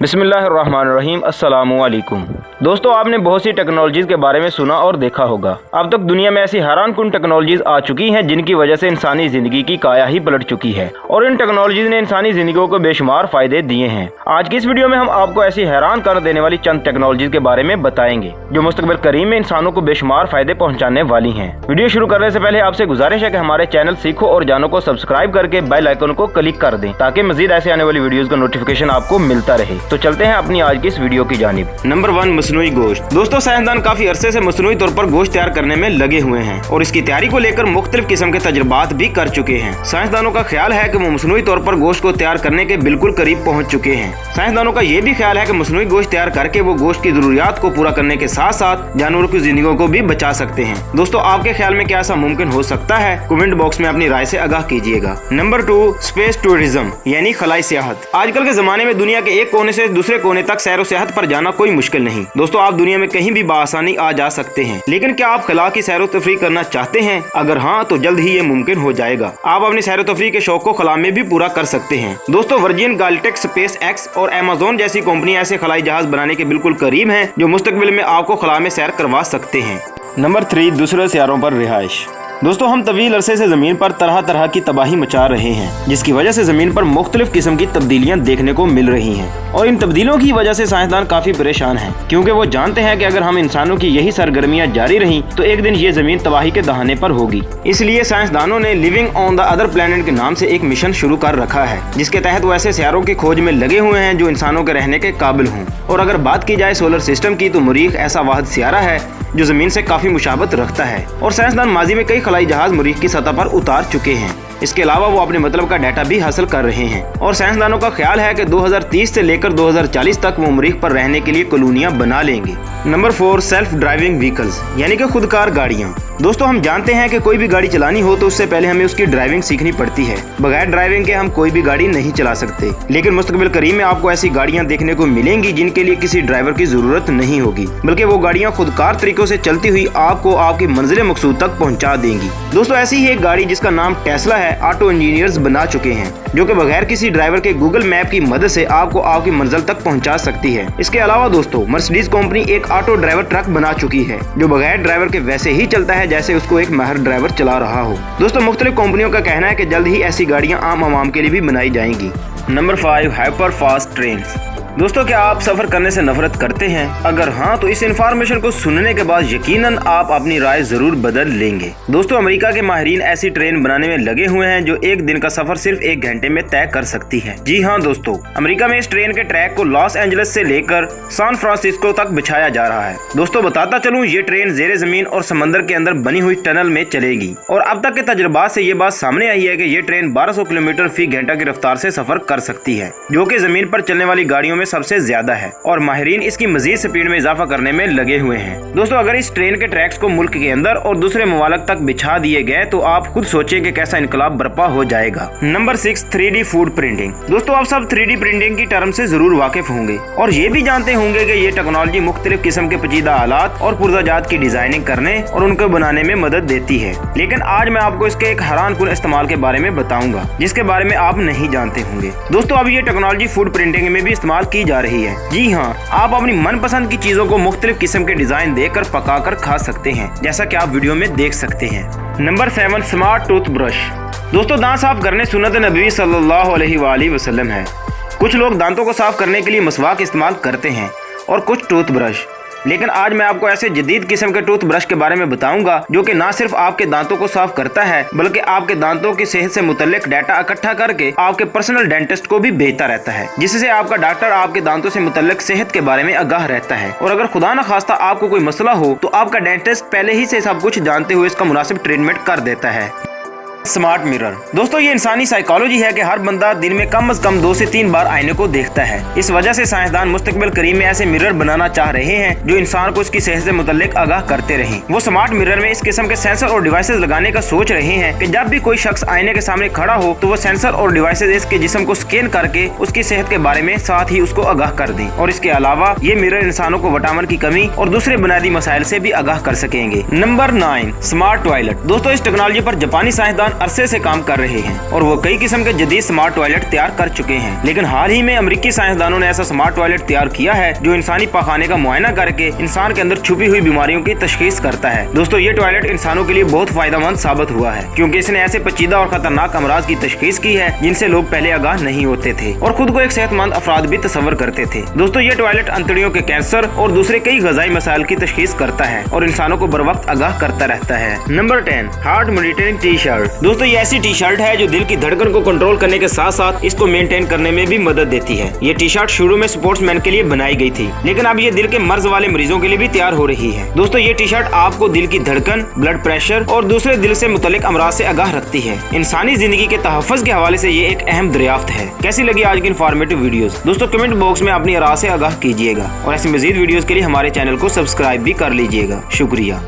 बिस्मिल्लाहिर्रहमानिर्रहीम। अस्सलामु अलैकुम। दोस्तों, आपने बहुत सी टेक्नोलॉजीज़ के बारे में सुना और देखा होगा। अब तक दुनिया में ऐसी हैरानकुन टेक्नोलॉजीज़ आ चुकी हैं जिनकी वजह से इंसानी ज़िंदगी की काया ही पलट चुकी है और इन टेक्नोलॉजीज़ ने इंसानी ज़िंदगी को बेशुमार फ़ायदे दिए हैं। आज की इस वीडियो में हम आपको ऐसी हैरान कर देने वाली चंद टेक्नोलॉजीज़ के बारे में बताएंगे जो मुस्तकबिल करीब में इंसानों को बेशुमार फ़ायदे पहुँचाने वाली हैं। वीडियो शुरू करने से पहले आपसे गुजारिश है कि हमारे चैनल सीखो और जानो को सब्सक्राइब करके बेल आइकन को क्लिक कर दें ताकि मजीद ऐसे आने वाली वीडियोज़ का नोटिफिकेशन आपको मिलता रहे। तो चलते हैं अपनी आज की इस वीडियो की जानिब। नंबर 1, मसनूई गोश्त। दोस्तों, साइंसदान काफी अरसे से मसनूई तौर पर गोश्त तैयार करने में लगे हुए हैं और इसकी तैयारी को लेकर मुख्तलिफ किस्म के तजुर्बात भी कर चुके हैं। साइंसदानों का ख्याल है कि वो मसनूई तौर पर गोश्त को तैयार करने के बिल्कुल करीब पहुंच चुके हैं। साइंसदानों का ये भी ख्याल है कि मसनूई गोश्त तैयार करके वो गोश्त की जरूरियात को पूरा करने के साथ साथ जानवरों की जिंदगी को भी बचा सकते हैं। दोस्तों, आपके ख्याल में क्या ऐसा मुमकिन हो सकता है? कमेंट बॉक्स में अपनी राय से आगाह कीजिएगा। नंबर 2, स्पेस टूरिज्म यानी खलाई सियाहत। आजकल के जमाने में दुनिया के एक कोने से दूसरे कोने तक सैर सियाहत पर जाना कोई मुश्किल नहीं। दोस्तों, आप दुनिया में कहीं भी बआसानी आ जा सकते हैं, लेकिन क्या आप खला की सैर तफरी करना चाहते हैं? अगर हाँ, तो जल्द ही ये मुमकिन हो जाएगा। आप अपनी सैर तफरी के शौक को खला में भी पूरा कर सकते हैं। दोस्तों, वर्जिन, गाल्टेक, स्पेस एक्स और अमेज़न जैसी कंपनी ऐसे खलाई जहाज बनाने के बिल्कुल करीब हैं जो मुस्तकबिल में आपको खला में सैर करवा सकते हैं। नंबर 3, दूसरे सियारों पर रिहाइश। दोस्तों, हम तवील अरसे से जमीन पर तरह तरह की तबाही मचा रहे हैं जिसकी वजह से जमीन पर मुख्तलिफ किस्म की तब्दीलियां देखने को मिल रही हैं और इन तब्दीलियों की वजह से साइंसदान काफी परेशान हैं क्योंकि वो जानते हैं कि अगर हम इंसानों की यही सरगर्मियां जारी रहीं तो एक दिन ये जमीन तबाही के दहाने पर होगी। इसलिए साइंसदानों ने living on the other planet के नाम से एक मिशन शुरू कर रखा है जिसके तहत वो ऐसे सियारों की खोज में लगे हुए हैं जो इंसानों के रहने के काबिल हों। और अगर बात की जाए सोलर सिस्टम की तो मरीख ऐसा वाहिद सियारा है जो जमीन से काफी मुशाबत रखता है और साइंसदान माजी में कई खलाई जहाज मरीख की सतह पर उतार चुके हैं। इसके अलावा वो अपने मतलब का डाटा भी हासिल कर रहे हैं और साइंसदानों का ख्याल है कि 2030 से लेकर 2040 तक वो मरीख पर रहने के लिए कॉलोनियां बना लेंगे। नंबर 4, सेल्फ ड्राइविंग व्हीकल्स यानी कि खुदकार गाड़ियां। दोस्तों, हम जानते हैं कि कोई भी गाड़ी चलानी हो तो उससे पहले हमें उसकी ड्राइविंग सीखनी पड़ती है। बगैर ड्राइविंग के हम कोई भी गाड़ी नहीं चला सकते, लेकिन मुस्तकबिल करीब में आपको ऐसी गाड़ियां देखने को मिलेंगी जिनके लिए किसी ड्राइवर की जरूरत नहीं होगी, बल्कि वो गाड़ियां खुदकार तरीकों से चलती हुई आपको आपकी मंजिल मकसूद तक पहुंचा देंगी। दोस्तों, ऐसी ही एक गाड़ी जिसका नाम टेस्ला है, ऑटो इंजीनियर्स बना चुके हैं जो कि बगैर किसी ड्राइवर के गूगल मैप की मदद से आपको आपकी मंजिल तक पहुंचा सकती है। इसके अलावा दोस्तों, मर्सिडीज कंपनी एक ऑटो ड्राइवर ट्रक बना चुकी है जो बगैर ड्राइवर के वैसे ही चलता है जैसे उसको एक माहिर ड्राइवर चला रहा हो। दोस्तों, मुख्तलिफ कंपनियों का कहना है कि जल्द ही ऐसी गाड़ियां आम आवाम के लिए भी बनाई जाएंगी। Number 5, hyper fast train. दोस्तों, क्या आप सफर करने से नफरत करते हैं? अगर हाँ, तो इस इन्फॉर्मेशन को सुनने के बाद यकीनन आप अपनी राय जरूर बदल लेंगे। दोस्तों, अमेरिका के माहिरीन ऐसी ट्रेन बनाने में लगे हुए हैं जो एक दिन का सफर सिर्फ 1 घंटे में तय कर सकती है। जी हाँ दोस्तों, अमेरिका में इस ट्रेन के ट्रैक को लॉस एंजलिस से लेकर सैन फ्रांसिस्को तक बिछाया जा रहा है। दोस्तों, बताता चलूं, ये ट्रेन जेरे जमीन और समंदर के अंदर बनी हुई टनल में चलेगी और अब तक के तजुर्बात से ये बात सामने आई है कि ये ट्रेन 1200 किलोमीटर फी घंटा की रफ्तार से सफर कर सकती है जो कि जमीन पर चलने वाली गाड़ियों में सबसे ज्यादा है और माहिरीन इसकी मजीद स्पीड में इजाफा करने में लगे हुए हैं। दोस्तों, अगर इस ट्रेन के ट्रैक्स को मुल्क के अंदर और दूसरे ममालिक तक बिछा दिए गए तो आप खुद सोचें कि कैसा इनकलाब बर्पा हो जाएगा। Number 6, 3D food printing. दोस्तों, आप सब 3D प्रिंटिंग की टर्म से जरूर वाकिफ होंगे और ये भी जानते होंगे कि ये टेक्नोलॉजी मुख्तलिफ किस्म के पेचीदा आलात और पुर्जाजात की डिजाइनिंग करने और उनको बनाने में मदद देती है। लेकिन आज मैं आपको इसके एक हैरानकुन इस्तेमाल के बारे में बताऊंगा जिसके बारे में आप नहीं जानते होंगे। दोस्तों, अब ये टेक्नोलॉजी फूड प्रिंटिंग में भी इस्तेमाल की जा रही है। जी हाँ, आप अपनी मनपसंद की चीजों को मुख्तलिफ किस्म के डिजाइन देकर पकाकर खा सकते हैं जैसा कि आप वीडियो में देख सकते हैं। Number 7, smart toothbrush. दोस्तों, दांत साफ करने सुन्नत नबी सल्लल्लाहु अलैहि वसल्लम है। कुछ लोग दांतों को साफ करने के लिए मसवाक इस्तेमाल करते हैं और कुछ टूथब्रश, लेकिन आज मैं आपको ऐसे जदीद किस्म के टूथब्रश के बारे में बताऊंगा जो कि ना सिर्फ आपके दांतों को साफ करता है बल्कि आपके दांतों की सेहत से मुतल्लिक डाटा इकट्ठा करके आपके पर्सनल डेंटिस्ट को भी भेजता रहता है जिससे आपका डॉक्टर आपके दांतों से मुतल्लिक सेहत के बारे में आगाह रहता है और अगर खुदा न खास्ता आपको कोई मसला हो तो आपका डेंटिस्ट पहले ही से सब कुछ जानते हुए इसका मुनासिब ट्रीटमेंट कर देता है। Smart mirror. दोस्तों, ये इंसानी साइकोलॉजी है कि हर बंदा दिन में कम से कम 2 से 3 बार आईने को देखता है। इस वजह से साइंसदान मुस्तकबिल करीब में ऐसे मिरर बनाना चाह रहे हैं जो इंसान को उसकी सेहत से मुतल्लिक आगाह करते रहें। वो स्मार्ट मिरर में इस किस्म के सेंसर और डिवाइसेस लगाने का सोच रहे हैं कि जब भी कोई शख्स आईने के सामने खड़ा हो तो वो सेंसर और डिवाइसेस इसके जिस्म को स्कैन करके उसकी सेहत के बारे में साथ ही उसको आगाह कर दें और इसके अलावा ये मिरर इंसानों को विटामिन की कमी और दूसरे बुनियादी मसाइल से भी आगाह कर सकेंगे। Number 9, smart toilet. दोस्तों, इस टेक्नोलॉजी पर जापानी साइंसदान अरसे से काम कर रहे हैं और वो कई किस्म के जदीद स्मार्ट टॉयलेट तैयार कर चुके हैं। लेकिन हाल ही में अमेरिकी साइंसदानों ने ऐसा स्मार्ट टॉयलेट तैयार किया है जो इंसानी पाखाने का मुआयना करके इंसान के अंदर छुपी हुई बीमारियों की तशखीस करता है। दोस्तों ये टॉयलेट इंसानों के लिए बहुत फायदेमंद साबित हुआ है, क्योंकि इसने ऐसे पेचीदा और खतरनाक अमराज की तशखीस की है जिनसे लोग पहले आगाह नहीं होते थे और खुद को एक सेहतमंद अफराद भी तस्वर करते थे। दोस्तों ये टॉयलेट अंतड़ियों के कैंसर और दूसरे कई ग़िज़ाई मसाइल की तशखीस करता है और इंसानों को बर वक्त आगाह करता रहता है। Number 10, heart monitoring T shirt. दोस्तों ये ऐसी टी शर्ट है जो दिल की धड़कन को कंट्रोल करने के साथ साथ इसको मेंटेन करने में भी मदद देती है। ये टी शर्ट शुरू में स्पोर्ट्समैन के लिए बनाई गई थी, लेकिन अब ये दिल के मर्ज वाले मरीजों के लिए भी तैयार हो रही है। दोस्तों ये टी शर्ट आपको दिल की धड़कन, ब्लड प्रेशर और दूसरे दिल से मुतल्लिक अमराज से आगाह रखती है। इंसानी जिंदगी के तहफ़्फ़ुज़ के हवाले से ये एक अहम दरियाफ्त है। कैसी लगी आज की इन्फॉर्मेटिव वीडियोस? दोस्तों कमेंट बॉक्स में अपनी राय से आगाह कीजिएगा और ऐसी मज़ीद वीडियोस के लिए हमारे चैनल को सब्सक्राइब भी कर लीजिएगा। शुक्रिया।